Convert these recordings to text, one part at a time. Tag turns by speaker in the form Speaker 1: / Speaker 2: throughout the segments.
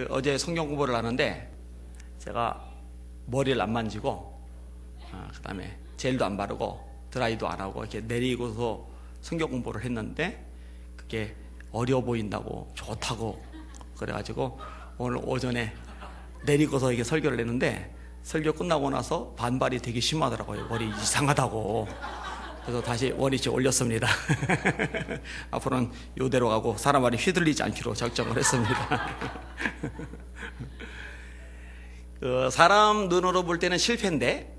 Speaker 1: 어제 성경 공부를 하는데 제가 머리를 안 만지고 그다음에 젤도 안 바르고 드라이도 안 하고 이렇게 내리고서 성경 공부를 했는데 그게 어려워 보인다고 좋다고 그래가지고 오늘 오전에 내리고서 이게 설교를 했는데 설교 끝나고 나서 반발이 되게 심하더라고요. 머리 이상하다고. 그래서 다시 원위치 올렸습니다. 앞으로는 이대로 가고 사람 말이 휘둘리지 않기로 작정을 했습니다. 사람 눈으로 볼 때는 실패인데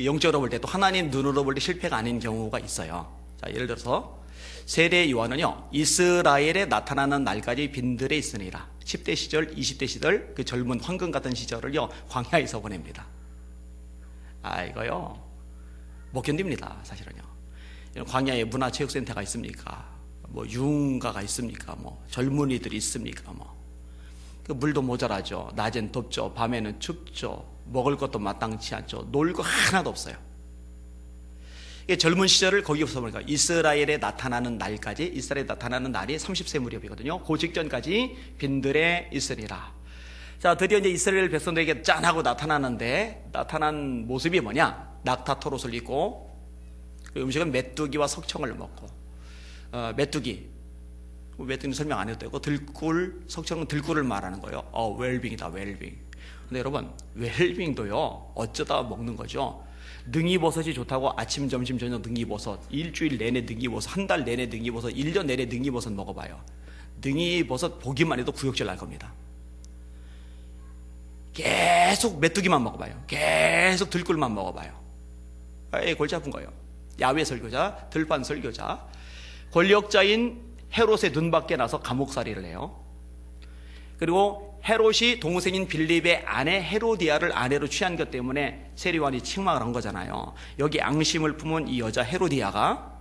Speaker 1: 영적으로 볼 때 또 하나님 눈으로 볼 때 실패가 아닌 경우가 있어요. 자, 예를 들어서 세례 요한은요, 이스라엘에 나타나는 날까지 빈들에 있으니라. 10대 시절, 20대 시절, 그 젊은 황금 같은 시절을요, 광야에서 보냅니다. 이거요, 못 견딥니다, 사실은요. 광야에 문화체육센터가 있습니까? 뭐, 유흥가가 있습니까? 뭐, 젊은이들이 있습니까? 뭐. 그 물도 모자라죠. 낮엔 덥죠. 밤에는 춥죠. 먹을 것도 마땅치 않죠. 놀 거 하나도 없어요. 젊은 시절을 거기서 보니까 이스라엘에 나타나는 날까지, 이스라엘에 나타나는 날이 30세 무렵이거든요. 그 직전까지 빈들에 있으리라. 자, 드디어 이제 이스라엘 백성들에게 짠하고 나타나는데, 나타난 모습이 뭐냐? 낙타토롯을 입고, 그 음식은 메뚜기와 석청을 먹고, 메뚜기는 설명 안 해도 되고, 들꿀, 석청은 들꿀을 말하는 거예요. 웰빙이다, 웰빙. 근데 여러분, 웰빙도요, 어쩌다 먹는 거죠. 능이버섯이 좋다고 아침, 점심, 저녁 능이버섯, 일주일 내내 능이버섯, 한 달 내내 능이버섯, 1년 내내 능이버섯 먹어봐요. 능이버섯 보기만 해도 구역질 날 겁니다. 계속 메뚜기만 먹어봐요. 계속 들꿀만 먹어봐요. 골치 아픈 거예요. 야외 설교자, 들판 설교자, 권력자인 헤롯의 눈밖에 나서 감옥살이를 해요. 그리고 헤롯이 동생인 빌립의 아내 헤로디아를 아내로 취한 것 때문에 세례요한이 책망을 한 거잖아요. 여기 앙심을 품은 이 여자 헤로디아가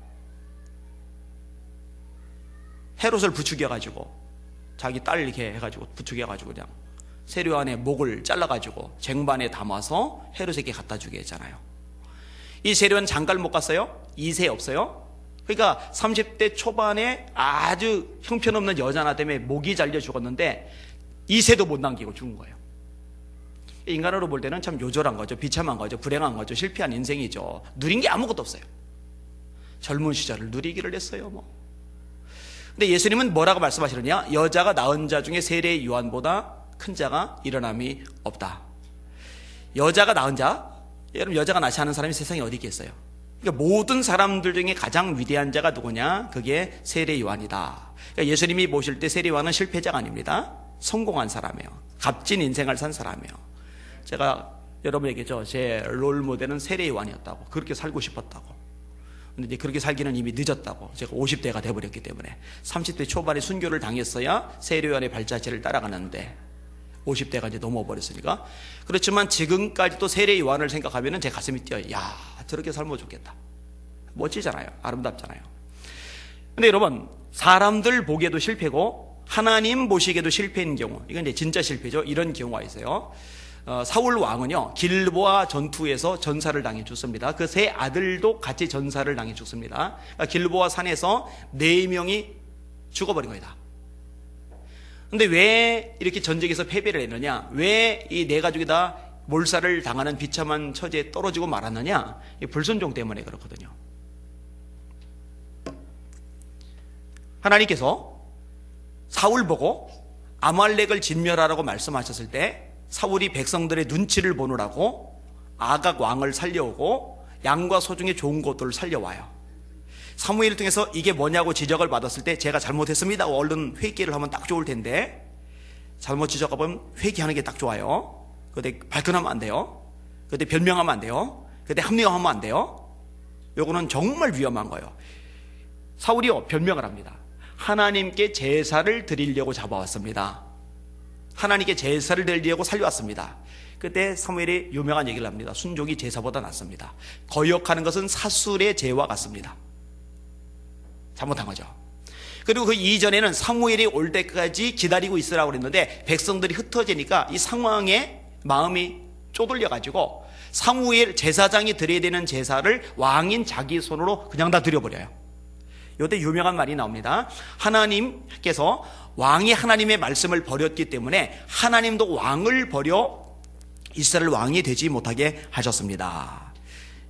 Speaker 1: 헤롯을 부추겨가지고 자기 딸 이렇게 해가지고 부추겨가지고 그냥 세례요한의 목을 잘라가지고 쟁반에 담아서 헤롯에게 갖다 주게 했잖아요. 이 세례요한 장가를 못 갔어요? 2세 없어요? 그러니까 30대 초반에 아주 형편없는 여자 하나 때문에 목이 잘려 죽었는데 2세도 못 남기고 죽은 거예요. 인간으로 볼 때는 참 요절한 거죠. 비참한 거죠. 불행한 거죠. 실패한 인생이죠. 누린 게 아무것도 없어요. 젊은 시절을 누리기를 했어요. 뭐. 근데 예수님은 뭐라고 말씀하시느냐? 여자가 낳은 자 중에 세례 요한보다 큰 자가 일어남이 없다. 여자가 낳은 자, 여러분 여자가 낳지 않은 사람이 세상에 어디 있겠어요? 그러니까 모든 사람들 중에 가장 위대한 자가 누구냐? 그게 세례 요한이다. 그러니까 예수님이 모실 때 세례 요한은 실패자가 아닙니다. 성공한 사람이에요. 값진 인생을 산 사람이에요. 제가 여러분 얘기했죠. 제 롤모델은 세례 요한이었다고. 그렇게 살고 싶었다고. 근데 이제 그렇게 살기는 이미 늦었다고. 제가 50대가 돼버렸기 때문에 30대 초반에 순교를 당했어야 세례 요한의 발자취를 따라가는데 50대가 이제 넘어버렸으니까. 그렇지만 지금까지도 세례 요한을 생각하면 제 가슴이 뛰어요. 야, 저렇게 살면 좋겠다. 멋지잖아요. 아름답잖아요. 근데 여러분, 사람들 보기에도 실패고 하나님 보시기에도 실패인 경우, 이건 이제 진짜 실패죠. 이런 경우가 있어요. 사울 왕은요, 길보아 전투에서 전사를 당해 죽습니다. 그 세 아들도 같이 전사를 당해 죽습니다. 그러니까 길보아 산에서 4명이 죽어버린 겁니다. 근데 왜 이렇게 전쟁에서 패배를 했느냐? 왜 이 4가족이 다 몰살을 당하는 비참한 처지에 떨어지고 말았느냐? 불순종 때문에 그렇거든요. 하나님께서 사울 보고 아말렉을 진멸하라고 말씀하셨을 때 사울이 백성들의 눈치를 보느라고 아각 왕을 살려오고 양과 소 중에 좋은 것들을 살려와요. 사무엘을 통해서 이게 뭐냐고 지적을 받았을 때 제가 잘못했습니다. 얼른 회개를 하면 딱 좋을 텐데 잘못 지적하면 회개하는 게 딱 좋아요. 그때 발끈하면 안 돼요. 그때 변명하면 안 돼요. 그때 합리화하면 안 돼요. 요거는 정말 위험한 거예요. 사울이요, 변명을 합니다. 하나님께 제사를 드리려고 잡아왔습니다. 하나님께 제사를 드리려고 살려왔습니다. 그때 사무엘이 유명한 얘기를 합니다. 순종이 제사보다 낫습니다. 거역하는 것은 사술의 죄와 같습니다. 잘못한 거죠. 그리고 그 이전에는 사무엘이 올 때까지 기다리고 있으라고 그랬는데 백성들이 흩어지니까 이 상황에 마음이 쪼들려가지고 사무엘 제사장이 드려야 되는 제사를 왕인 자기 손으로 그냥 다 드려버려요. 이때 유명한 말이 나옵니다. 하나님께서 왕이 하나님의 말씀을 버렸기 때문에 하나님도 왕을 버려 이스라엘 왕이 되지 못하게 하셨습니다.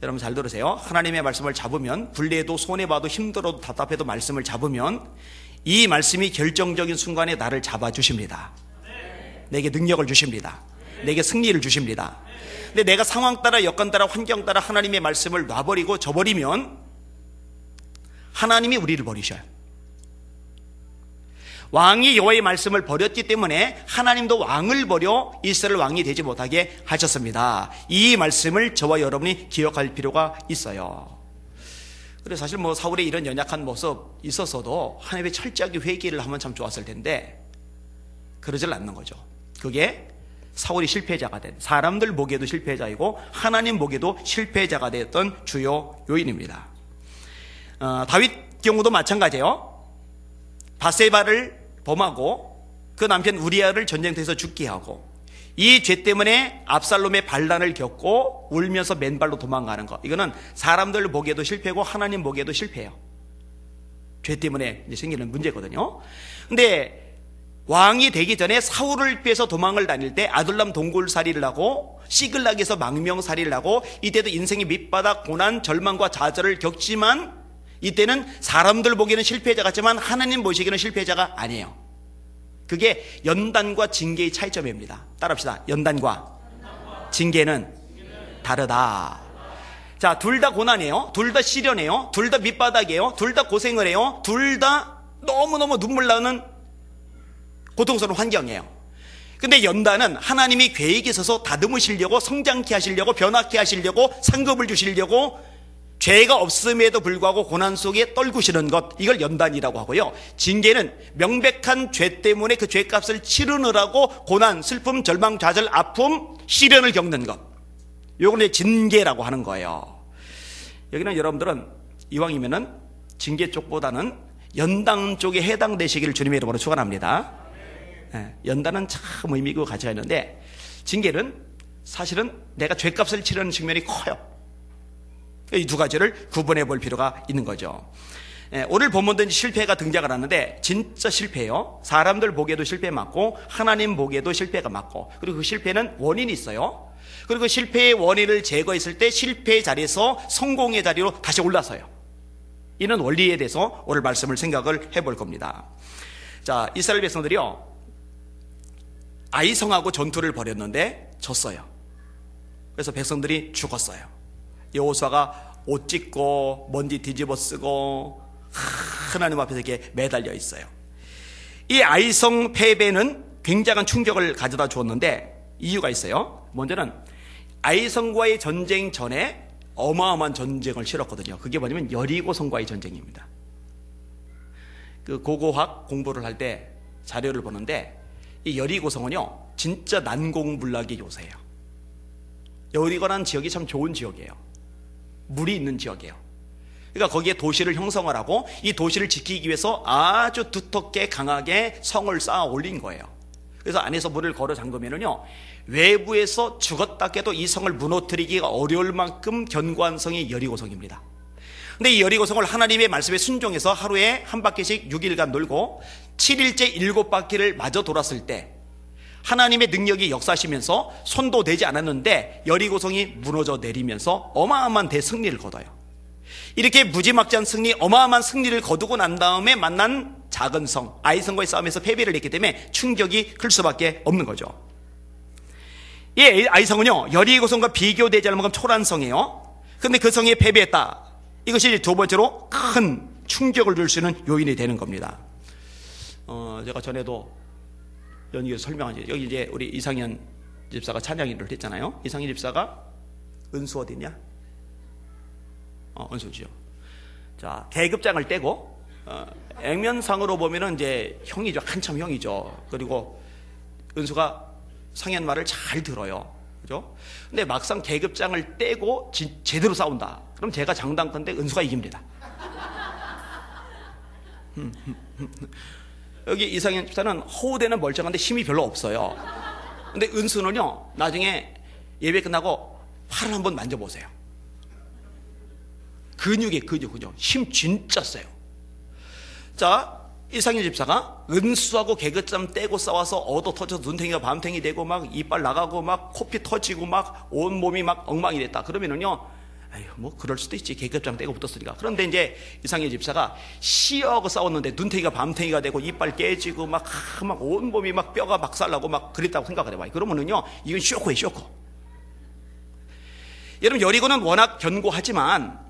Speaker 1: 여러분 잘 들으세요. 하나님의 말씀을 잡으면 불리해도 손해봐도 힘들어도 답답해도 말씀을 잡으면 이 말씀이 결정적인 순간에 나를 잡아주십니다. 내게 능력을 주십니다. 내게 승리를 주십니다. 근데 내가 상황 따라 여건 따라 환경 따라 하나님의 말씀을 놔버리고 져버리면 하나님이 우리를 버리셔요. 왕이 여호와의 말씀을 버렸기 때문에 하나님도 왕을 버려 이스라엘 왕이 되지 못하게 하셨습니다. 이 말씀을 저와 여러분이 기억할 필요가 있어요. 그래서 사실 뭐 사울의 이런 연약한 모습 있었어도 하나님의 철저하게 회개를 하면 참 좋았을 텐데 그러질 않는 거죠. 그게 사울이 실패자가 된, 사람들 보기에도 실패자이고 하나님 보기에도 실패자가 되었던 주요 요인입니다. 다윗 경우도 마찬가지예요. 바세바를 범하고 그 남편 우리아를 전쟁터에서 죽게 하고 이 죄 때문에 압살롬의 반란을 겪고 울면서 맨발로 도망가는 것, 이거는 사람들 보기에도 실패고 하나님 보기에도 실패예요. 죄 때문에 생기는 문제거든요. 근데 왕이 되기 전에 사울을 피해서 도망을 다닐 때 아둘람 동굴살이를 하고 시글락에서 망명살이를 하고 이때도 인생의 밑바닥 고난 절망과 좌절을 겪지만 이때는 사람들 보기에는 실패자 같지만 하나님 보시기에는 실패자가 아니에요. 그게 연단과 징계의 차이점입니다. 따라합시다. 연단과 징계는 다르다. 자, 둘 다 고난이에요. 둘 다 시련이에요. 둘 다 밑바닥이에요. 둘 다 고생을 해요. 둘 다 너무너무 눈물 나는 고통스러운 환경이에요. 근데 연단은 하나님이 계획이 있어서 다듬으시려고, 성장케 하시려고, 변화케 하시려고, 상급을 주시려고 죄가 없음에도 불구하고 고난 속에 떨구시는 것, 이걸 연단이라고 하고요. 징계는 명백한 죄 때문에 그 죄값을 치르느라고 고난, 슬픔, 절망, 좌절, 아픔, 시련을 겪는 것, 요걸 징계라고 하는 거예요. 여기는 여러분들은 이왕이면은 징계 쪽보다는 연단 쪽에 해당되시기를 주님의 이름으로 축원합니다. 연단은 참 의미 있고 가치가 있는데 징계는 사실은 내가 죄값을 치르는 측면이 커요. 이 두 가지를 구분해 볼 필요가 있는 거죠. 오늘 본문도 실패가 등장을 하는데 진짜 실패예요. 사람들 보기에도 실패 맞고 하나님 보기에도 실패가 맞고, 그리고 그 실패는 원인이 있어요. 그리고 그 실패의 원인을 제거했을 때 실패의 자리에서 성공의 자리로 다시 올라서요. 이는 원리에 대해서 오늘 말씀을 생각을 해볼 겁니다. 자, 이스라엘 백성들이요, 아이성하고 전투를 벌였는데 졌어요. 그래서 백성들이 죽었어요. 여호수아가 옷 찢고 먼지 뒤집어 쓰고 하나님 앞에서 이렇게 매달려 있어요. 이 아이성 패배는 굉장한 충격을 가져다 주었는데 이유가 있어요. 먼저는 아이성과의 전쟁 전에 어마어마한 전쟁을 치렀거든요. 그게 뭐냐면 여리고성과의 전쟁입니다. 그 고고학 공부를 할 때 자료를 보는데 이 여리고성은요 진짜 난공불락의 요새예요. 여리고라는 지역이 참 좋은 지역이에요. 물이 있는 지역이에요. 그러니까 거기에 도시를 형성을 하고 이 도시를 지키기 위해서 아주 두텁게 강하게 성을 쌓아 올린 거예요. 그래서 안에서 물을 걸어 잠그면은요 외부에서 죽었다 깨도 이 성을 무너뜨리기가 어려울 만큼 견고한 성이 여리고성입니다. 근데 이 여리고성을 하나님의 말씀에 순종해서 하루에 한 바퀴씩 6일간 돌고 7일째 7바퀴를 마저 돌았을 때 하나님의 능력이 역사하시면서 손도 대지 않았는데 여리고성이 무너져 내리면서 어마어마한 대승리를 거둬요. 이렇게 무지막지한 승리, 어마어마한 승리를 거두고 난 다음에 만난 작은 성, 아이성과의 싸움에서 패배를 했기 때문에 충격이 클 수밖에 없는 거죠. 이 아이성은요 여리고성과 비교되지 않을 만큼 초라한 성이에요. 그런데 그 성에 패배했다. 이것이 두 번째로 큰 충격을 줄 수 있는 요인이 되는 겁니다. 제가 전에도 연기에서 설명하죠. 여기 이제 우리 이상현 집사가 찬양인을 했잖아요. 이상현 집사가 은수 어디냐? 은수지요. 자, 계급장을 떼고 액면상으로 보면은 이제 형이죠. 한참 형이죠. 그리고 은수가 상현 말을 잘 들어요. 그죠? 근데 막상 계급장을 떼고 제대로 싸운다. 그럼 제가 장담컨대 은수가 이깁니다. 여기 이상현 집사는 호우대는 멀쩡한데 힘이 별로 없어요. 근데 은수는요 나중에 예배 끝나고 팔을 한번 만져보세요. 근육에 근육, 그죠? 힘 진짜 세요. 자, 이상일 집사가 은수하고 개그점 떼고 싸워서 얻어 터져서 눈탱이가 밤탱이 되고 막 이빨 나가고 막 코피 터지고 막 온몸이 막 엉망이 됐다. 그러면은요, 아유, 뭐 그럴 수도 있지. 계급장 떼고 붙었으니까. 그런데 이제 이상일 집사가 시하고 싸웠는데 눈탱이가 밤탱이가 되고 이빨 깨지고 막 온몸이 막 뼈가 박살나고 막 그랬다고 생각을 해봐요. 그러면은요, 이건 쇼크예요, 쇼크. 여러분, 여리고는 워낙 견고하지만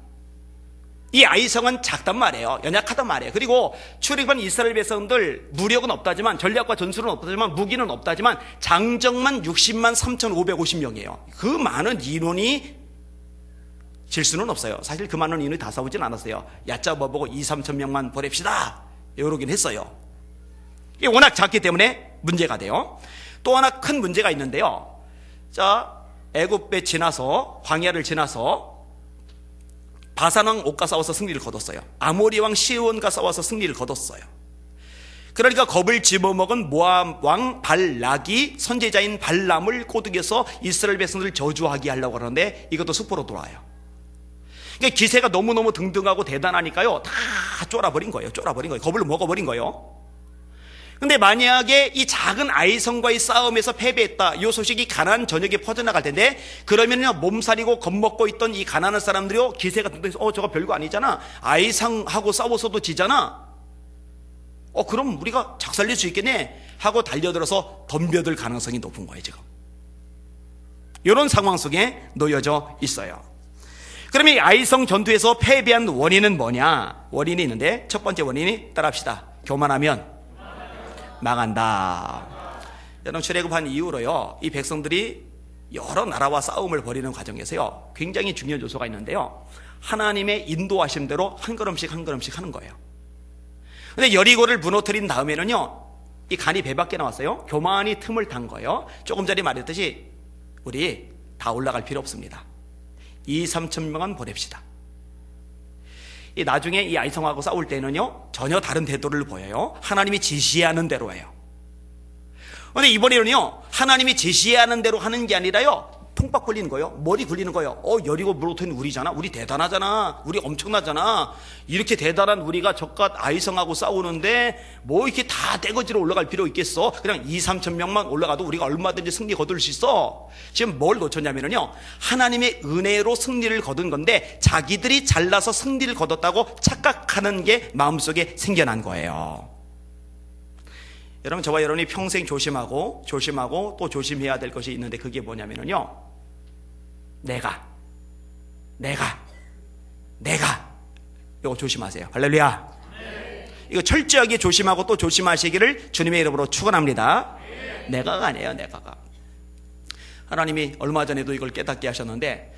Speaker 1: 이 아이성은 작단 말이에요. 연약하단 말이에요. 그리고 출입한 이스라엘 백성들 무력은 없다지만, 전략과 전술은 없다지만, 무기는 없다지만 장정만 60만 3,550명이에요. 그 많은 인원이 질 수는 없어요. 사실 그 많은 인원이 다 싸우진 않았어요. 얕잡아보고 2-3천 명만 보냅시다, 이러긴 했어요. 이게 워낙 작기 때문에 문제가 돼요. 또 하나 큰 문제가 있는데요. 자, 애굽에 지나서, 광야를 지나서 바산왕 옥과 싸워서 승리를 거뒀어요. 아모리 왕 시온과 싸워서 승리를 거뒀어요. 그러니까 겁을 집어먹은 모압 왕 발락이 선제자인 발람을 꼬드겨서 이스라엘 백성들을 저주하게 하려고 하는데 이것도 수포로 돌아와요. 그러니까 기세가 너무너무 등등하고 대단하니까요, 다 쫄아버린 거예요. 겁을 먹어버린 거예요. 근데 만약에 이 작은 아이성과의 싸움에서 패배했다, 이 소식이 가나안 전역에 퍼져나갈 텐데, 그러면요, 몸살이고 겁먹고 있던 이 가나안 사람들이요, 기세가 등등해서 저거 별거 아니잖아, 아이성하고 싸워서도 지잖아, 그럼 우리가 작살낼 수 있겠네 하고 달려들어서 덤벼들 가능성이 높은 거예요. 지금 이런 상황 속에 놓여져 있어요. 그러면 이 아이성 전투에서 패배한 원인은 뭐냐? 원인이 있는데, 첫 번째 원인이 따라합시다. 교만하면 망한다. 여러분, 출애굽한 이후로요, 이 백성들이 여러 나라와 싸움을 벌이는 과정에서요, 굉장히 중요한 요소가 있는데요, 하나님의 인도하심대로 한 걸음씩 한 걸음씩 하는 거예요. 근데 여리고를 무너뜨린 다음에는요, 이 간이 배 밖에 나왔어요. 교만이 틈을 탄 거예요. 조금 전에 말했듯이 우리 다 올라갈 필요 없습니다. 2-3천 명만 보냅시다. 이 나중에 이 아이성하고 싸울 때는요, 전혀 다른 태도를 보여요. 하나님이 지시하는 대로예요. 그런데 이번에는요, 하나님이 지시하는 대로 하는 게 아니라요, 통박 걸리는 거예요. 머리 굴리는 거예요. 여리고 무너뜨린 우리잖아. 우리 대단하잖아. 우리 엄청나잖아. 이렇게 대단한 우리가 저깟 아이성하고 싸우는데 뭐 이렇게 다 떼거지로 올라갈 필요 있겠어? 그냥 2-3천 명만 올라가도 우리가 얼마든지 승리 거둘 수 있어. 지금 뭘 놓쳤냐면요, 하나님의 은혜로 승리를 거둔 건데 자기들이 잘나서 승리를 거뒀다고 착각하는 게 마음속에 생겨난 거예요. 여러분, 저와 여러분이 평생 조심하고 또 조심해야 될 것이 있는데, 그게 뭐냐면요, 내가 이거 조심하세요. 할렐루야. 이거 철저하게 조심하고 또 조심하시기를 주님의 이름으로 축원합니다. 내가가 아니에요. 내가가. 하나님이 얼마 전에도 이걸 깨닫게 하셨는데,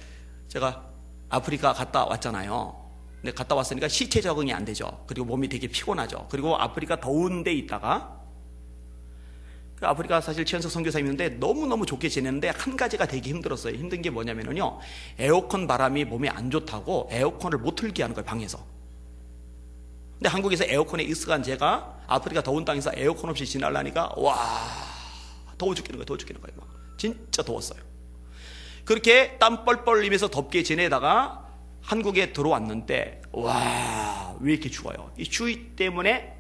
Speaker 1: 제가 아프리카 갔다 왔잖아요. 근데 갔다 왔으니까 시체 적응이 안 되죠. 그리고 몸이 되게 피곤하죠. 그리고 아프리카 더운 데 있다가, 아프리카 사실 최현석 선교사님 있는데 너무너무 좋게 지냈는데 한 가지가 되게 힘들었어요. 힘든 게 뭐냐면요, 에어컨 바람이 몸에 안 좋다고 에어컨을 못 틀게 하는 거예요, 방에서. 근데 한국에서 에어컨에 익숙한 제가 아프리카 더운 땅에서 에어컨 없이 지나려니까 와, 더워 죽겠는 거예요. 막 진짜 더웠어요. 그렇게 땀 뻘뻘 흘리면서 덥게 지내다가 한국에 들어왔는데, 와, 왜 이렇게 추워요? 이 추위 때문에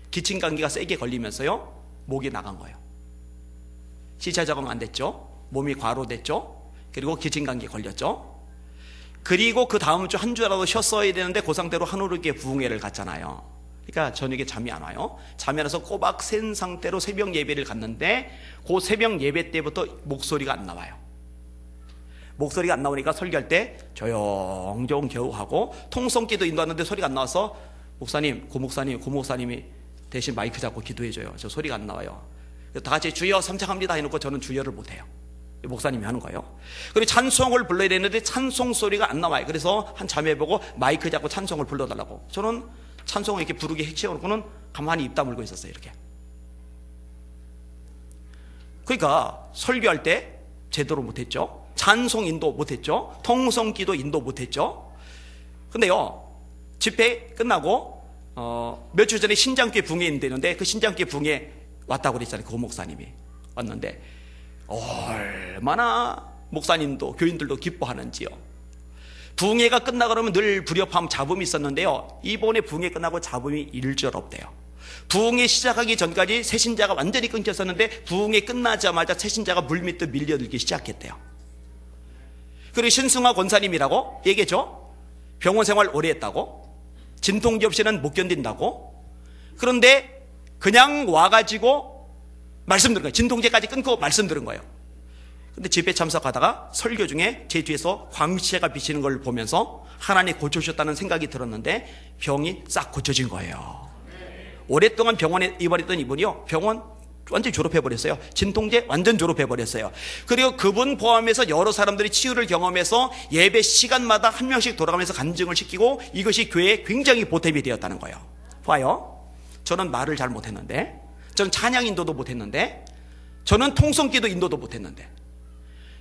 Speaker 1: 기침 감기가 세게 걸리면서요, 목이 나간 거예요. 시차 적응 안 됐죠. 몸이 과로됐죠. 그리고 기침 감기 걸렸죠. 그리고 그 다음 주 한 주라도 쉬었어야 되는데 그 상태로 한우르게 부흥회를 갔잖아요. 그러니까 저녁에 잠이 안 와요. 잠이 안 와서 꼬박 센 상태로 새벽 예배를 갔는데, 그 새벽 예배 때부터 목소리가 안 나와요. 목소리가 안 나오니까 설교할 때 조용조용 겨우 하고, 통성기도 인도하는데 소리가 안 나와서 목사님, 고 목사님이 대신 마이크 잡고 기도해줘요. 저 소리가 안 나와요. 다 같이 주여 삼창합니다 해놓고 저는 주여를 못해요. 목사님이 하는 거예요. 그리고 찬송을 불러야 되는데 찬송 소리가 안 나와요. 그래서 한 자매보고 마이크 잡고 찬송을 불러달라고. 저는 찬송을 이렇게 부르게 핵심으로는 가만히 입 다물고 있었어요. 이렇게. 그러니까 설교할 때 제대로 못했죠. 찬송 인도 못했죠. 통성기도 인도 못했죠. 근데요, 집회 끝나고 몇 주 전에 신장교회 붕괴 인도했는데, 그 신장교회 붕괴 왔다고 그랬잖아요. 그 목사님이 왔는데 얼마나 목사님도 교인들도 기뻐하는지요. 붕괴가 끝나고 그러면 늘 불협화음 잡음이 있었는데요, 이번에 붕괴 끝나고 잡음이 일절 없대요. 부흥이 시작하기 전까지 새신자가 완전히 끊겼었는데 부흥이 끝나자마자 새신자가 물밑으로 밀려들기 시작했대요. 그리고 신승화 권사님이라고 얘기했죠. 병원 생활 오래 했다고, 진통제 없이는 못 견딘다고. 그런데 그냥 와가지고 말씀 들은 거예요. 진통제까지 끊고 말씀 들은 거예요. 근데 집회 참석하다가 설교 중에 제 뒤에서 광채가 비치는 걸 보면서 하나님 고쳐주셨다는 생각이 들었는데 병이 싹 고쳐진 거예요. 오랫동안 병원에 입원했던 이분이요, 병원 완전히 졸업해버렸어요. 진통제 완전 졸업해버렸어요. 그리고 그분 포함해서 여러 사람들이 치유를 경험해서 예배 시간마다 한 명씩 돌아가면서 간증을 시키고 이것이 교회에 굉장히 보탬이 되었다는 거예요. 봐요. 저는 말을 잘 못했는데, 저는 찬양 인도도 못했는데, 저는 통성기도 인도도 못했는데,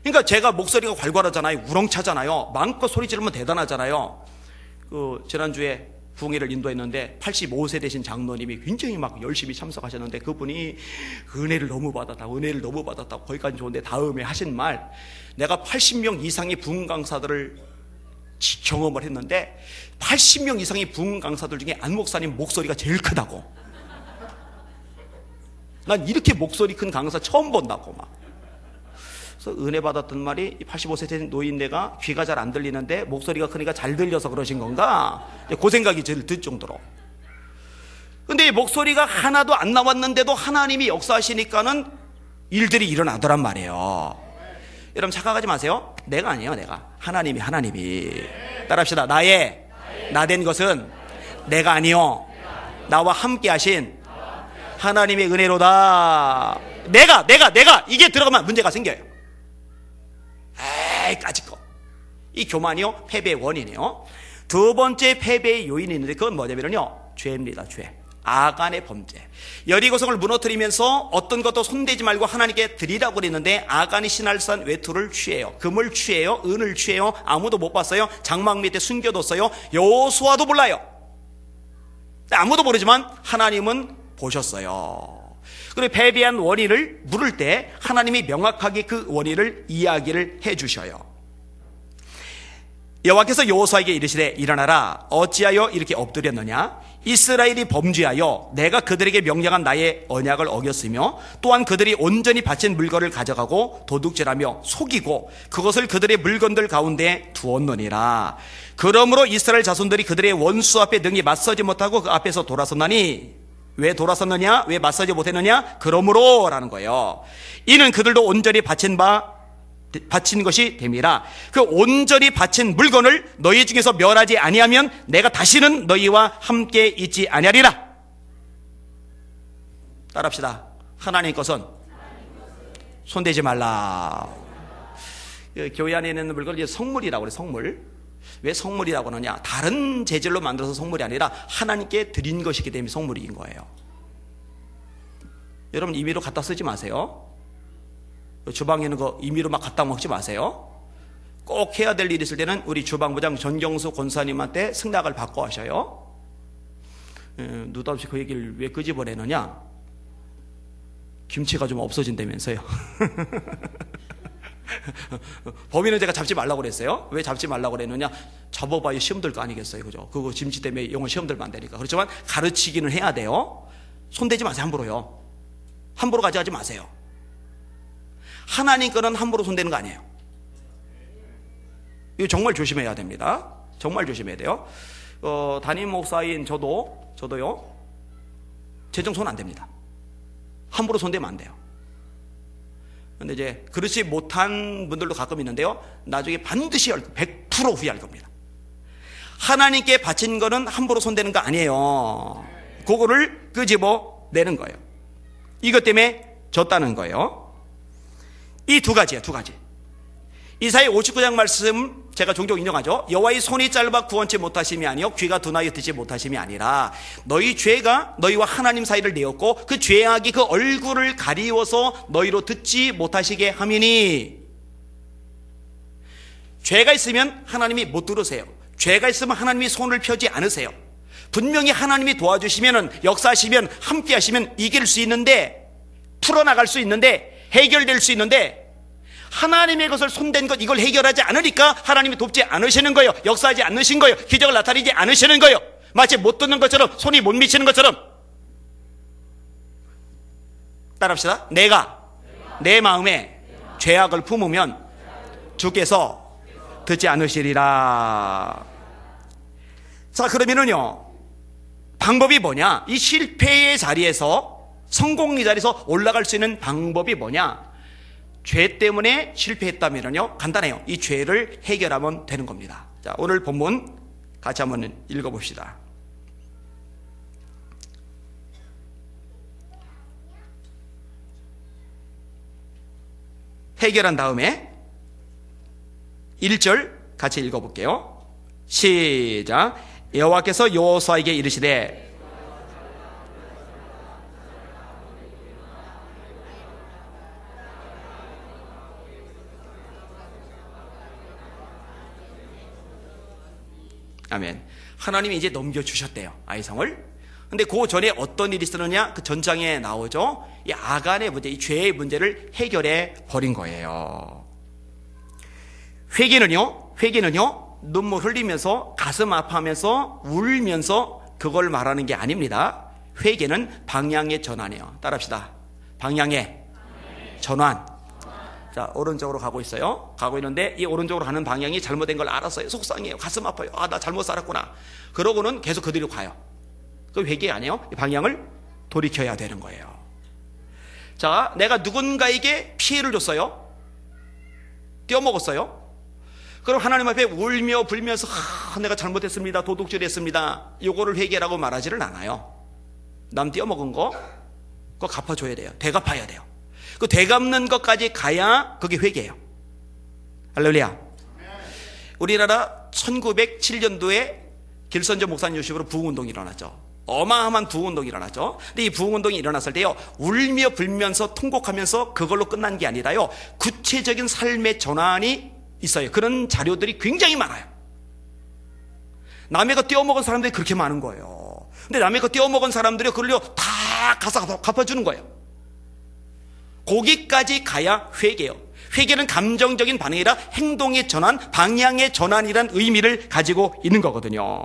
Speaker 1: 그러니까 제가 목소리가 괄괄하잖아요. 우렁차잖아요. 마음껏 소리 지르면 대단하잖아요. 지난주에 부흥회를 인도했는데 85세 되신 장로님이 굉장히 막 열심히 참석하셨는데 그분이 은혜를 너무 받았다고 거기까지 좋은데 다음에 하신 말, 내가 80명 이상의 부흥 강사들을 경험을 했는데 80명 이상의 부흥 강사들 중에 안 목사님 목소리가 제일 크다고. 난 이렇게 목소리 큰 강사 처음 본다고 막. 그래서 은혜 받았던 말이 85세 된 노인네가 귀가 잘 안 들리는데 목소리가 크니까 잘 들려서 그러신 건가? 그 생각이 제일 들 정도로. 근데 목소리가 하나도 안 나왔는데도 하나님이 역사하시니까는 일들이 일어나더란 말이에요. 여러분 착각하지 마세요. 내가 아니에요. 내가. 하나님이. 따라합시다. 나 된 것은 내가 아니요, 나와 함께 하신 하나님의 은혜로다. 내가 이게 들어가면 문제가 생겨요. 까짓 거. 이 교만이요, 패배의 원인이에요. 두 번째 패배의 요인이 있는데 그건 뭐냐면요, 죄입니다. 죄. 아간의 범죄. 여리고성을 무너뜨리면서 어떤 것도 손대지 말고 하나님께 드리라고 그랬는데 아간이 신할산 외투를 취해요. 금을 취해요. 은을 취해요. 아무도 못 봤어요. 장막 밑에 숨겨뒀어요. 여호수아도 몰라요. 아무도 모르지만 하나님은 보셨어요. 그리고 패배한 원인을 물을 때 하나님이 명확하게 그 원인을 이야기를 해주셔요. 여호와께서 여호수아에게 이르시되 일어나라. 어찌하여 이렇게 엎드렸느냐? 이스라엘이 범죄하여 내가 그들에게 명령한 나의 언약을 어겼으며 또한 그들이 온전히 바친 물건을 가져가고 도둑질하며 속이고 그것을 그들의 물건들 가운데 두었느니라. 그러므로 이스라엘 자손들이 그들의 원수 앞에 능히 맞서지 못하고 그 앞에서 돌아섰나니, 왜 돌아섰느냐? 왜 맞서지 못했느냐? 그러므로 라는 거예요. 이는 그들도 온전히 바친 것이 됨이라. 그 온전히 바친 물건을 너희 중에서 멸하지 아니하면 내가 다시는 너희와 함께 있지 아니하리라. 따라합시다. 하나님 것은 손대지 말라. 교회 안에 있는 물건을 이제 성물이라고 그래. 성물. 왜 성물이라고 하느냐? 다른 재질로 만들어서 성물이 아니라 하나님께 드린 것이기 때문에 성물인 거예요. 여러분 임의로 갖다 쓰지 마세요. 주방에 있는 거 임의로 막 갖다 먹지 마세요. 꼭 해야 될 일이 있을 때는 우리 주방부장 전경수 권사님한테 승낙을 받고 하셔요. 느닷없이 그 얘기를 왜 끄집어내느냐? 김치가 좀 없어진다면서요. 범인은 제가 잡지 말라고 그랬어요. 왜 잡지 말라고 그랬느냐? 잡아봐야 시험 들 거 아니겠어요. 그죠? 그거 김치 때문에 영어 시험 들면 안 되니까. 그렇지만 가르치기는 해야 돼요. 손대지 마세요. 함부로요. 함부로 가져가지 마세요. 하나님 거는 함부로 손대는 거 아니에요. 이거 정말 조심해야 됩니다. 정말 조심해야 돼요. 담임 목사인 저도요, 재정 손 안 됩니다. 함부로 손대면 안 돼요. 근데 이제 그렇지 못한 분들도 가끔 있는데요, 나중에 반드시 100% 후회할 겁니다. 하나님께 바친 거는 함부로 손대는 거 아니에요. 그거를 끄집어 내는 거예요. 이것 때문에 졌다는 거예요. 이 두 가지예요. 두 가지. 이사야 59장 말씀 제가 종종 인용하죠. 여호와의 손이 짧아 구원치 못하심이 아니요 귀가 둔하여 듣지 못하심이 아니라 너희 죄가 너희와 하나님 사이를 내었고 그 죄악이 그 얼굴을 가리워서 너희로 듣지 못하시게 함이니. 죄가 있으면 하나님이 못 들으세요. 죄가 있으면 하나님이 손을 펴지 않으세요. 분명히 하나님이 도와주시면, 역사하시면, 함께 하시면 이길 수 있는데, 풀어나갈 수 있는데, 해결될 수 있는데, 하나님의 것을 손댄 것, 이걸 해결하지 않으니까 하나님이 돕지 않으시는 거예요. 역사하지 않으신 거예요. 기적을 나타내지 않으시는 거예요. 마치 못 듣는 것처럼, 손이 못 미치는 것처럼. 따라합시다. 내가 내 마음에 죄악을 품으면 주께서 듣지 않으시리라. 자, 그러면은요, 방법이 뭐냐? 이 실패의 자리에서, 성공의 자리에서 올라갈 수 있는 방법이 뭐냐? 죄 때문에 실패했다면요, 간단해요. 이 죄를 해결하면 되는 겁니다. 자, 오늘 본문 같이 한번 읽어봅시다. 해결한 다음에 1절 같이 읽어볼게요. 시작. 여호와께서 여호수아에게 이르시되 아멘. 하나님이 이제 넘겨주셨대요, 아이성을. 근데 그 전에 어떤 일이 있었느냐? 그 전장에 나오죠. 이 아간의 문제, 이 죄의 문제를 해결해 버린 거예요. 회개는요, 눈물 흘리면서 가슴 아파하면서 울면서 그걸 말하는 게 아닙니다. 회개는 방향의 전환이에요. 따라합시다. 방향의 전환. 자, 오른쪽으로 가고 있어요. 가고 있는데 이 오른쪽으로 가는 방향이 잘못된 걸 알았어요. 속상해요. 가슴 아파요. 아, 나 잘못 살았구나. 그러고는 계속 그대로 가요. 그 회개 아니에요. 방향을 돌이켜야 되는 거예요. 자, 내가 누군가에게 피해를 줬어요. 떼어먹었어요. 그럼 하나님 앞에 울며 불면서 내가 잘못했습니다. 도둑질했습니다. 요거를 회개라고 말하지를 않아요. 남 떼어먹은 거 그거 갚아줘야 돼요. 되갚아야 돼요. 그 되갚는 것까지 가야 그게 회개예요. 할렐루야. 우리나라 1907년도에 길선조 목사님 주십으로 부흥운동이 일어났죠. 어마어마한 부흥운동이 일어났죠. 근데 이 부흥운동이 일어났을 때요, 울며 불면서 통곡하면서 그걸로 끝난 게 아니라요, 구체적인 삶의 전환이 있어요. 그런 자료들이 굉장히 많아요. 남의 거 떼어먹은 사람들이 그렇게 많은 거예요. 근데 남의 거 떼어먹은 사람들이 그걸요 다 가서 갚아주는 거예요. 거기까지 가야 회개예요. 회개는 감정적인 반응이 아니라 행동의 전환, 방향의 전환이란 의미를 가지고 있는 거거든요.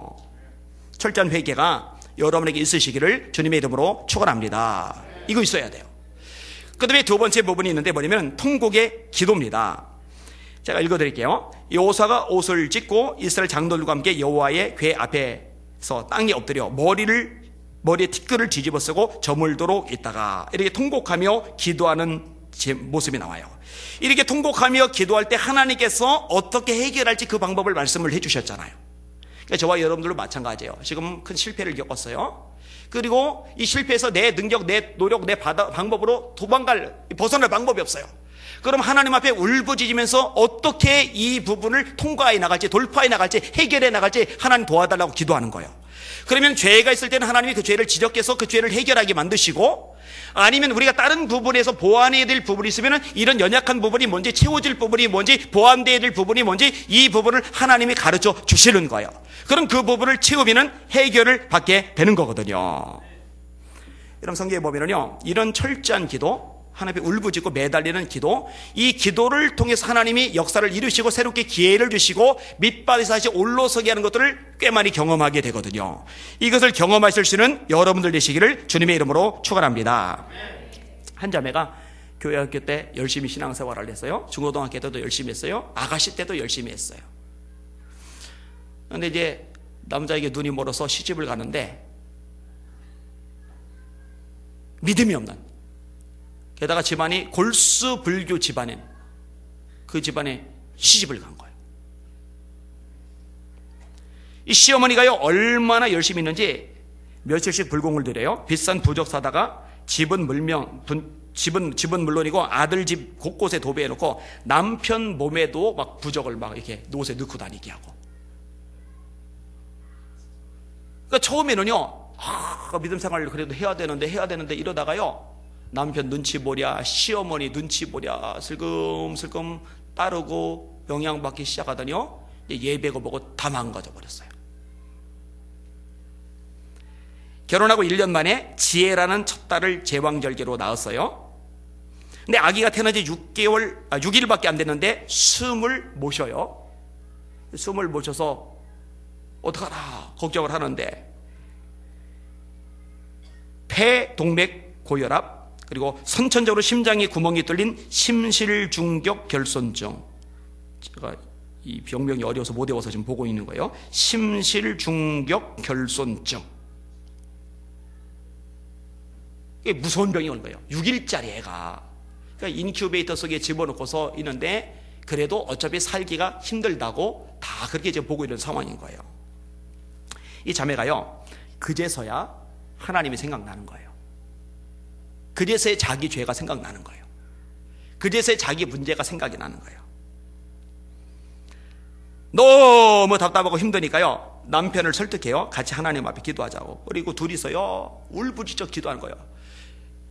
Speaker 1: 철저한 회개가 여러분에게 있으시기를 주님의 이름으로 축원합니다. 이거 있어야 돼요. 그 다음에 두 번째 부분이 있는데 뭐냐면 통곡의 기도입니다. 제가 읽어드릴게요. 여호수아가 옷을 찢고 이스라엘 장로들과 함께 여호와의 궤 앞에서 땅에 엎드려 머리에 티끌을 뒤집어 쓰고 저물도록 있다가 이렇게 통곡하며 기도하는 모습이 나와요. 이렇게 통곡하며 기도할 때 하나님께서 어떻게 해결할지 그 방법을 말씀을 해주셨잖아요. 그러니까 저와 여러분들도 마찬가지예요. 지금 큰 실패를 겪었어요. 그리고 이 실패에서 내 능력, 내 노력, 내 방법으로 벗어날 방법이 없어요. 그럼 하나님 앞에 울부짖으면서 어떻게 이 부분을 통과해 나갈지, 돌파해 나갈지, 해결해 나갈지 하나님 도와달라고 기도하는 거예요. 그러면 죄가 있을 때는 하나님이 그 죄를 지적해서 그 죄를 해결하게 만드시고, 아니면 우리가 다른 부분에서 보완해야 될 부분이 있으면 이런 연약한 부분이 뭔지, 채워질 부분이 뭔지, 보완돼야 될 부분이 뭔지 이 부분을 하나님이 가르쳐 주시는 거예요. 그럼 그 부분을 채우면 해결을 받게 되는 거거든요. 여러분 성경에 보면은요, 이런 철저한 기도, 하나님 앞에 울부짖고 매달리는 기도, 이 기도를 통해서 하나님이 역사를 이루시고 새롭게 기회를 주시고 밑바닥에서 다시 올라서게 하는 것들을 꽤 많이 경험하게 되거든요. 이것을 경험하실 수 있는 여러분들 되시기를 주님의 이름으로 축원합니다. 한 자매가 교회 학교 때 열심히 신앙생활을 했어요. 중고등학교 때도 열심히 했어요. 아가씨 때도 열심히 했어요. 그런데 이제 남자에게 눈이 멀어서 시집을 가는데 믿음이 없는, 게다가 집안이 골수 불교 집안인 그 집안에 시집을 간 거예요. 이 시어머니가요 얼마나 열심히 있는지 며칠씩 불공을 드려요. 비싼 부적 사다가 집은 물론이고 아들 집 곳곳에 도배해 놓고 남편 몸에도 막 부적을 막 이렇게 옷에 넣고 다니게 하고. 그러니까 처음에는요 믿음 생활을 그래도 해야 되는데 이러다가요 남편 눈치 보랴, 시어머니 눈치 보랴, 슬금슬금 따르고 영향받기 시작하더니요 예배고 뭐고 다 망가져 버렸어요. 결혼하고 1년 만에 지혜라는 첫 딸을 제왕절개로 낳았어요. 근데 아기가 태어난 지 6일밖에 안 됐는데 숨을 못 쉬어요. 숨을 못 쉬어서 어떡하나 걱정을 하는데 폐동맥 고혈압, 그리고 선천적으로 심장에 구멍이 뚫린 심실중격 결손증. 제가 이 병명이 어려워서 못 외워서 지금 보고 있는 거예요. 심실중격 결손증. 이게 무서운 병이 오는 거예요. 6일짜리 애가. 그러니까 인큐베이터 속에 집어넣고서 있는데 그래도 어차피 살기가 힘들다고 다 그렇게 지금 보고 있는 상황인 거예요. 이 자매가요, 그제서야 하나님이 생각나는 거예요. 그제서야 자기 죄가 생각나는 거예요. 그제서야 자기 문제가 생각이 나는 거예요. 너무 답답하고 힘드니까요, 남편을 설득해요. 같이 하나님 앞에 기도하자고. 그리고 둘이서요, 울부짖어 기도하는 거예요.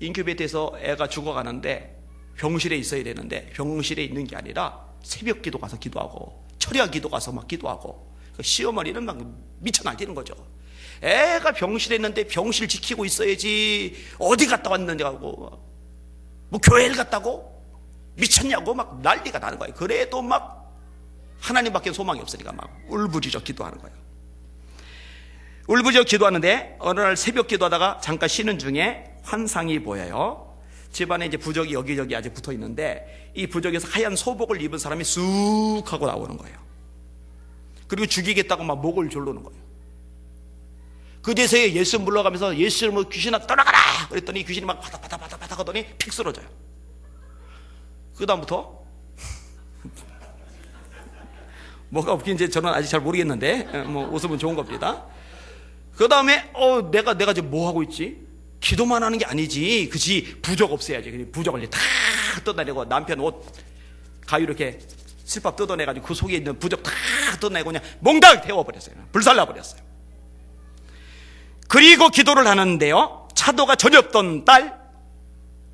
Speaker 1: 인큐베이터에서 애가 죽어가는데 병실에 있어야 되는데 병실에 있는 게 아니라 새벽 기도 가서 기도하고 철야 기도 가서 막 기도하고, 시어머니는 막 미쳐 날뛰는 거죠. 애가 병실에 있는데 병실 지키고 있어야지 어디 갔다 왔는지 하고, 뭐 교회를 갔다고? 미쳤냐고 막 난리가 나는 거예요. 그래도 막 하나님밖에 소망이 없으니까 막 울부짖어 기도하는 거예요. 울부짖어 기도하는데 어느 날 새벽 기도하다가 잠깐 쉬는 중에 환상이 보여요. 집안에 이제 부적이 여기저기 아직 붙어 있는데 이 부적에서 하얀 소복을 입은 사람이 쑥 하고 나오는 거예요. 그리고 죽이겠다고 막 목을 조르는 거예요. 그제서야 예수 물러가면서 예수를 뭐 귀신아 떠나가라 그랬더니 귀신이 막 바닥바닥 하더니 픽 쓰러져요. 그 다음부터 뭐가 없긴지 저는 아직 잘 모르겠는데 뭐 웃으면 좋은 겁니다. 그 다음에 내가 지금 뭐 하고 있지? 기도만 하는 게 아니지. 그치? 부적 없애야지. 부적을 다 뜯어내고 남편 옷 가위 이렇게 실밥 뜯어내가지고 그 속에 있는 부적 다 뜯어내고 그냥 몽땅 태워버렸어요. 불살라버렸어요. 그리고 기도를 하는데요, 차도가 전혀 없던 딸,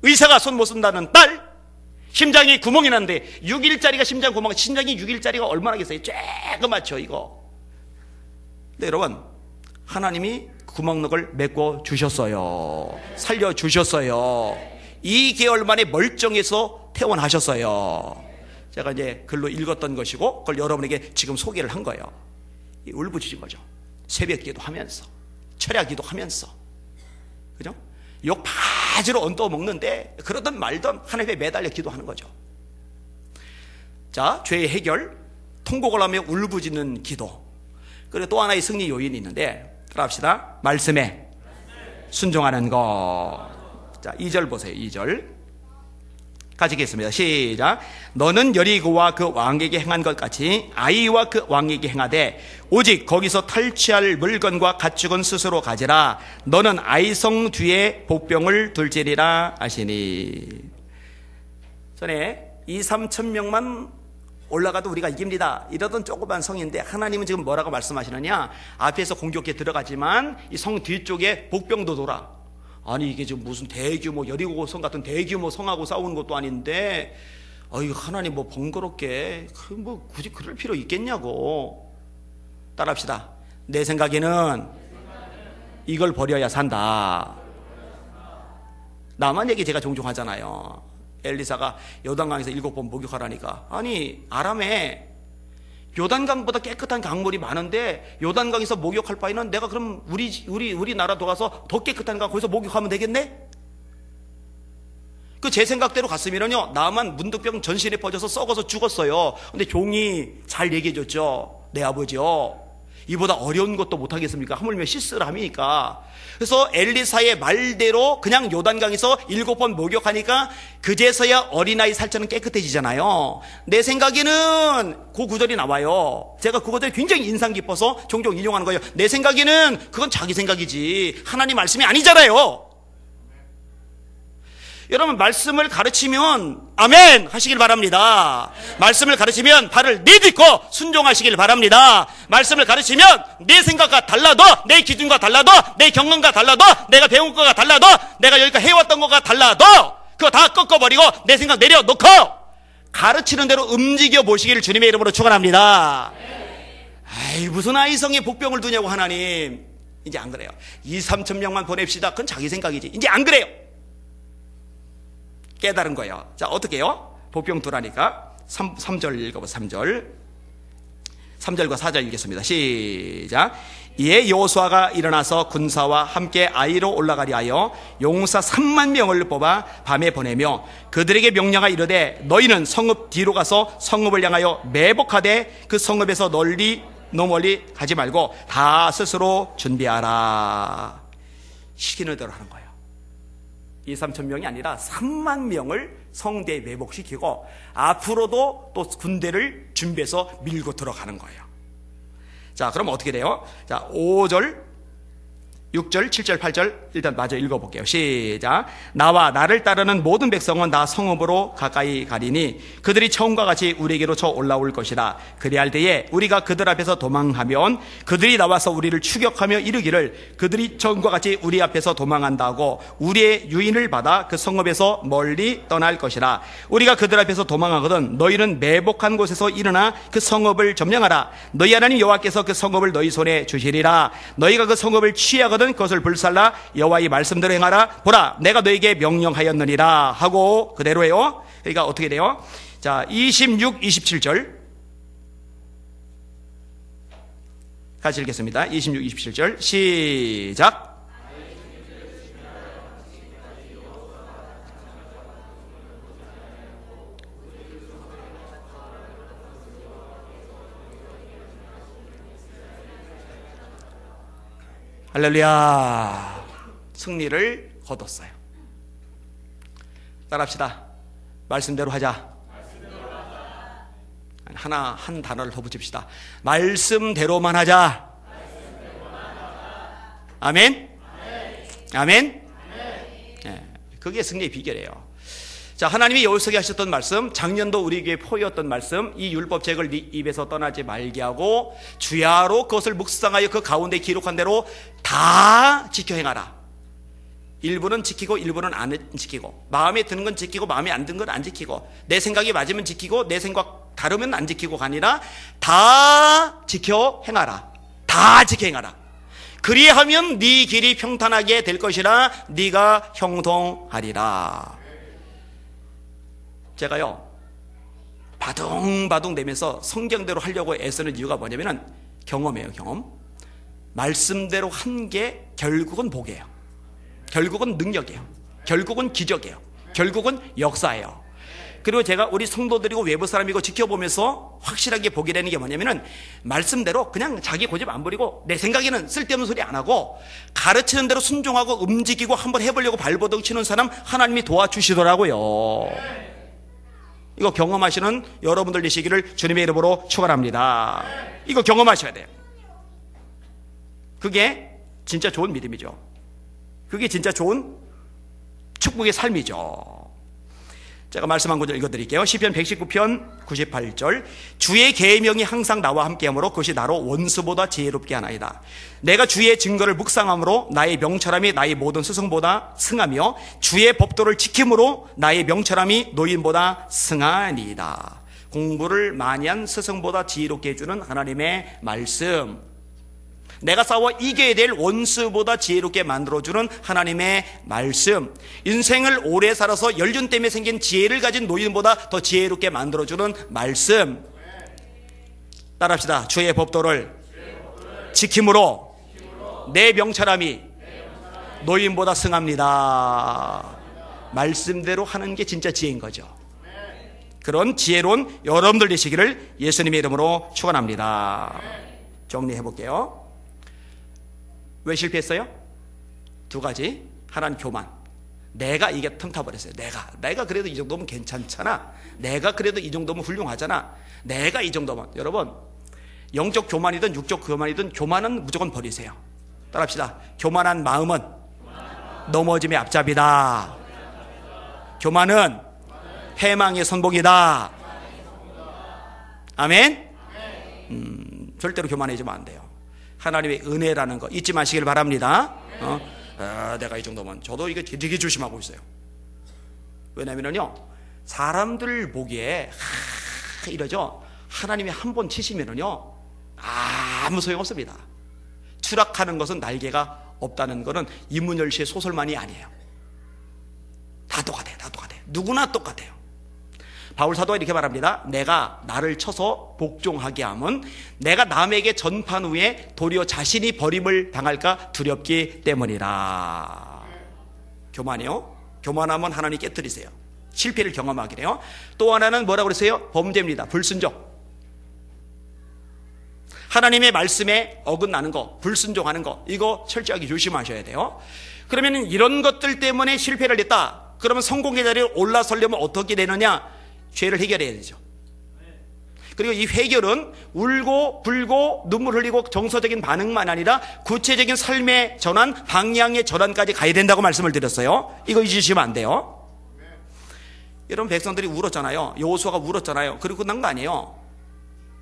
Speaker 1: 의사가 손 못 쓴다는 딸, 심장이 구멍이 났는데 6일짜리가 심장이 6일짜리가 얼마나겠어요? 쬐그맣죠 이거. 근데 여러분, 하나님이 구멍을 메꿔 주셨어요. 살려주셨어요. 2개월 만에 멀쩡해서 퇴원하셨어요. 제가 이제 글로 읽었던 것이고 그걸 여러분에게 지금 소개를 한 거예요. 울부짖은 거죠. 새벽 기도하면서 철야 기도하면서, 그죠? 욕 바지로 얹어 먹는데 그러든 말든 하나님에 매달려 기도하는 거죠. 자, 죄의 해결, 통곡을 하며 울부짖는 기도. 그리고 또 하나의 승리 요인이 있는데 따라합시다. 말씀에 순종하는 것. 자, 2절 보세요. 2절 같이 읽겠습니다. 시작. 너는 여리고와 그 왕에게 행한 것 같이 아이와 그 왕에게 행하되 오직 거기서 탈취할 물건과 가축은 스스로 가지라. 너는 아이성 뒤에 복병을 둘지리라 하시니. 전에 2-3천 명만 올라가도 우리가 이깁니다 이러던 조그만 성인데 하나님은 지금 뭐라고 말씀하시느냐, 앞에서 공격해 들어가지만 이 성 뒤쪽에 복병도 돌아. 아니 이게 지금 무슨 대규모 여리고 성 같은 대규모 성하고 싸우는 것도 아닌데 하나님 뭐 번거롭게 뭐 굳이 그럴 필요 있겠냐고. 따라합시다. 내 생각에는 이걸 버려야 산다. 나만 얘기 제가 종종 하잖아요. 엘리사가 요단강에서 7번 목욕하라니까, 아니 아람에 요단강보다 깨끗한 강물이 많은데 요단강에서 목욕할 바에는 내가 그럼 우리나라 들어가서 더 깨끗한 강 거기서 목욕하면 되겠네? 그 제 생각대로 갔으면요, 나만 문득병 전신에 퍼져서 썩어서 죽었어요. 근데 종이 잘 얘기해 줬죠. 내 아버지요, 이보다 어려운 것도 못하겠습니까? 하물며 씻으라니까. 그래서 엘리사의 말대로 그냥 요단강에서 7번 목욕하니까 그제서야 어린아이 살처럼 깨끗해지잖아요. 내 생각에는 그 구절이 나와요. 제가 그 구절이 굉장히 인상 깊어서 종종 인용하는 거예요. 내 생각에는 그건 자기 생각이지 하나님 말씀이 아니잖아요. 여러분, 말씀을 가르치면 아멘 하시길 바랍니다. 말씀을 가르치면 발을 내딛고 순종하시길 바랍니다. 말씀을 가르치면 내 생각과 달라도, 내 기준과 달라도, 내 경험과 달라도, 내가 배운 거가 달라도, 내가 여기까지 해왔던 거가 달라도 그거 다 꺾어버리고 내 생각 내려놓고 가르치는 대로 움직여 보시기를 주님의 이름으로 축원합니다. 아이, 무슨 아이성에 복병을 두냐고. 하나님 이제 안 그래요. 2-3천 명만 보냅시다. 그건 자기 생각이지. 이제 안 그래요. 깨달은 거예요. 자, 어떻게 해요? 복병 두라니까 3절 읽어봐. 3절 3절과 4절 읽겠습니다. 시작. 이에 여호수아가 일어나서 군사와 함께 아이로 올라가려 하여 용사 3만 명을 뽑아 밤에 보내며 그들에게 명령하 이르되 너희는 성읍 뒤로 가서 성읍을 향하여 매복하되 그 성읍에서 너무 멀리 가지 말고 다 스스로 준비하라. 시키는 대로 하는 거예요. 2, 3천 명이 아니라 3만 명을 성대에 매복시키고 앞으로도 또 군대를 준비해서 밀고 들어가는 거예요. 자, 그럼 어떻게 돼요? 자, 5절, 6절, 7절, 8절 일단 마저 읽어볼게요. 시작. 나와 나를 따르는 모든 백성은 다 성읍으로 가까이 가리니 그들이 처음과 같이 우리에게로 쳐 올라올 것이라. 그리할 때에 우리가 그들 앞에서 도망하면 그들이 나와서 우리를 추격하며 이르기를 그들이 처음과 같이 우리 앞에서 도망한다고 우리의 유인을 받아 그 성읍에서 멀리 떠날 것이라. 우리가 그들 앞에서 도망하거든 너희는 매복한 곳에서 일어나 그 성읍을 점령하라. 너희 하나님 여호와께서 그 성읍을 너희 손에 주시리라. 너희가 그 성읍을 취하거든 그것을 불살라 여호와의 말씀대로 행하라. 보라 내가 너에게 명령하였느니라 하고 그대로 해요. 그러니까 어떻게 돼요? 자, 26, 27절 같이 읽겠습니다. 26, 27절 시작. 할렐루야. 승리를 거뒀어요. 따라합시다. 말씀대로 하자. 한 단어를 더 붙입시다. 말씀대로만 하자. 아멘? 아멘? 네, 그게 승리의 비결이에요. 자, 하나님이 여호수아에게 하셨던 말씀, 작년도 우리에게 포위였던 말씀, 이 율법책을 네 입에서 떠나지 말게 하고 주야로 그것을 묵상하여 그 가운데 기록한 대로 다 지켜 행하라. 일부는 지키고 일부는 안 지키고, 마음에 드는 건 지키고 마음에 안 드는 건 안 지키고, 내 생각이 맞으면 지키고 내 생각 다르면 안 지키고가 아니라 다 지켜 행하라. 다 지켜 행하라. 그리하면 네 길이 평탄하게 될 것이라. 네가 형통하리라. 제가요 바둥바둥 내면서 성경대로 하려고 애쓰는 이유가 뭐냐면은 경험이에요. 경험. 말씀대로 한 게 결국은 복이에요. 결국은 능력이에요. 결국은 기적이에요. 결국은 역사예요. 그리고 제가 우리 성도들이고 외부 사람이고 지켜보면서 확실하게 보게 되는 게 뭐냐면은 말씀대로 그냥 자기 고집 안 부리고 내 생각에는 쓸데없는 소리 안 하고 가르치는 대로 순종하고 움직이고 한번 해보려고 발버둥 치는 사람 하나님이 도와주시더라고요. 이거 경험하시는 여러분들 되시기를 주님의 이름으로 축원합니다. 이거 경험하셔야 돼요. 그게 진짜 좋은 믿음이죠. 그게 진짜 좋은 축복의 삶이죠. 제가 말씀 한 구절 읽어드릴게요. 시편 119편 98절. 주의 계명이 항상 나와 함께하므로 그것이 나로 원수보다 지혜롭게 하나이다. 내가 주의 증거를 묵상함으로 나의 명철함이 나의 모든 스승보다 승하며 주의 법도를 지킴으로 나의 명철함이 노인보다 승하니이다. 공부를 많이 한 스승보다 지혜롭게 해주는 하나님의 말씀, 내가 싸워 이겨야 될 원수보다 지혜롭게 만들어주는 하나님의 말씀, 인생을 오래 살아서 연륜 때문에 생긴 지혜를 가진 노인보다 더 지혜롭게 만들어주는 말씀. 따라합시다. 주의 법도를 지킴으로 내 명철함이 노인보다 승합니다. 말씀대로 하는 게 진짜 지혜인 거죠. 그런 지혜로운 여러분들 되시기를 예수님의 이름으로 축원합니다. 정리해 볼게요. 왜 실패했어요? 두 가지. 하나는 교만. 내가 이게 틈타버렸어요. 내가 그래도 이 정도면 괜찮잖아. 내가 그래도 이 정도면 훌륭하잖아. 내가 이 정도면. 여러분, 영적 교만이든 육적 교만이든 교만은 무조건 버리세요. 따라합시다. 교만한 마음은 넘어짐의 앞잡이다. 교만은 패망의 선봉이다. 아멘? 절대로 교만해지면 안 돼요. 하나님의 은혜라는 거 잊지 마시길 바랍니다. 내가 이 정도면. 저도 이거 되게 조심하고 있어요. 왜냐면요, 사람들 보기에 이러죠. 하나님이 한 번 치시면은요 아무 소용없습니다. 추락하는 것은 날개가 없다는 것은 이문열 씨의 소설만이 아니에요. 다 똑같아요. 누구나 똑같아요. 바울 사도가 이렇게 말합니다. 내가 나를 쳐서 복종하게 함은 내가 남에게 전판 후에 도리어 자신이 버림을 당할까 두렵기 때문이라. 교만이요? 교만하면 하나님 깨뜨리세요. 실패를 경험하게 돼요. 또 하나는 뭐라고 그랬어요? 범죄입니다. 불순종. 하나님의 말씀에 어긋나는 거, 불순종하는 거, 이거 철저하게 조심하셔야 돼요. 그러면 이런 것들 때문에 실패를 했다. 그러면 성공의 자리에 올라서려면 어떻게 되느냐? 죄를 해결해야 되죠. 그리고 이 해결은 울고 불고 눈물 흘리고 정서적인 반응만 아니라 구체적인 삶의 전환, 방향의 전환까지 가야 된다고 말씀을 드렸어요. 이거 잊으시면 안 돼요. 여러분, 백성들이 울었잖아요. 여호수아가 울었잖아요. 그리고 끝난 거 아니에요.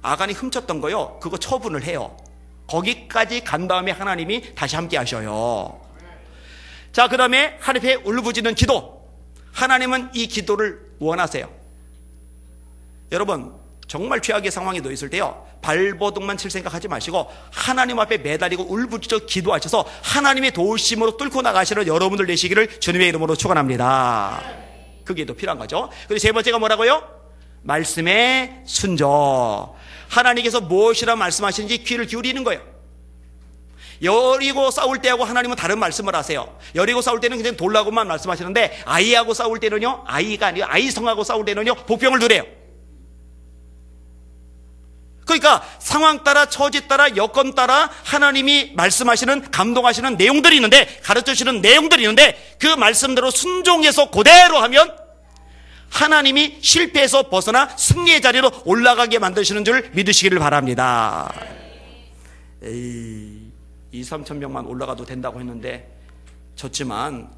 Speaker 1: 아간이 훔쳤던 거요, 그거 처분을 해요. 거기까지 간 다음에 하나님이 다시 함께 하셔요. 자, 그 다음에 하나님의 울부짖는 기도. 하나님은 이 기도를 원하세요. 여러분, 정말 최악의 상황에 놓여 있을 때요, 발버둥만 칠 생각하지 마시고 하나님 앞에 매달리고 울부짖어 기도하셔서 하나님의 도우심으로 뚫고 나가시는 여러분들 되시기를 주님의 이름으로 축원합니다. 그게 더 필요한 거죠. 그리고 세 번째가 뭐라고요? 말씀의 순종. 하나님께서 무엇이라 말씀하시는지 귀를 기울이는 거예요. 여리고 싸울 때하고 하나님은 다른 말씀을 하세요. 여리고 싸울 때는 그냥 돌라고만 말씀하시는데 아이하고 싸울 때는요, 아이가 아니고 아이성하고 싸울 때는요, 복병을 두래요. 그러니까 상황 따라, 처지 따라, 여건 따라 하나님이 말씀하시는, 감동하시는 내용들이 있는데, 가르쳐주시는 내용들이 있는데 그 말씀대로 순종해서 그대로 하면 하나님이 실패에서 벗어나 승리의 자리로 올라가게 만드시는 줄 믿으시기를 바랍니다. 2-3천 명만 올라가도 된다고 했는데 졌지만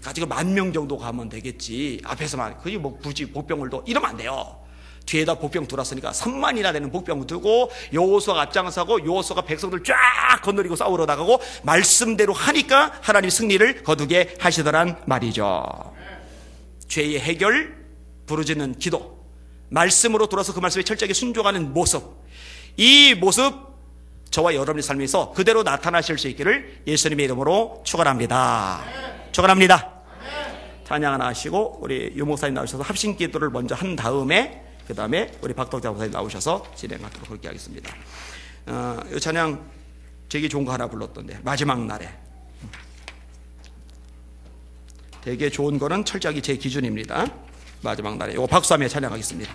Speaker 1: 가지고 10,000명 정도 가면 되겠지. 앞에서만 그게 뭐 굳이 복병을 둬 이러면 안 돼요. 뒤에다 복병 들었으니까 3만이나 되는 복병을 두고 여호수아가 앞장서고 여호수아가 백성들 쫙 거느리고 싸우러 나가고 말씀대로 하니까 하나님 승리를 거두게 하시더란 말이죠. 죄의 해결, 부르짖는 기도, 말씀으로 돌아서 그 말씀에 철저하게 순종하는 모습, 이 모습 저와 여러분의 삶에서 그대로 나타나실 수 있기를 예수님의 이름으로 축원합니다. 축원합니다. 찬양 하나 하시고 우리 유 목사님 나오셔서 합심 기도를 먼저 한 다음에 그 다음에 우리 박덕자 목사님 나오셔서 진행하도록 그렇게 하겠습니다. 이 찬양 되게 좋은 거 하나 불렀던데, 마지막 날에. 되게 좋은 거는 철저하게 제 기준입니다. 마지막 날에 이거 박수하며 찬양하겠습니다.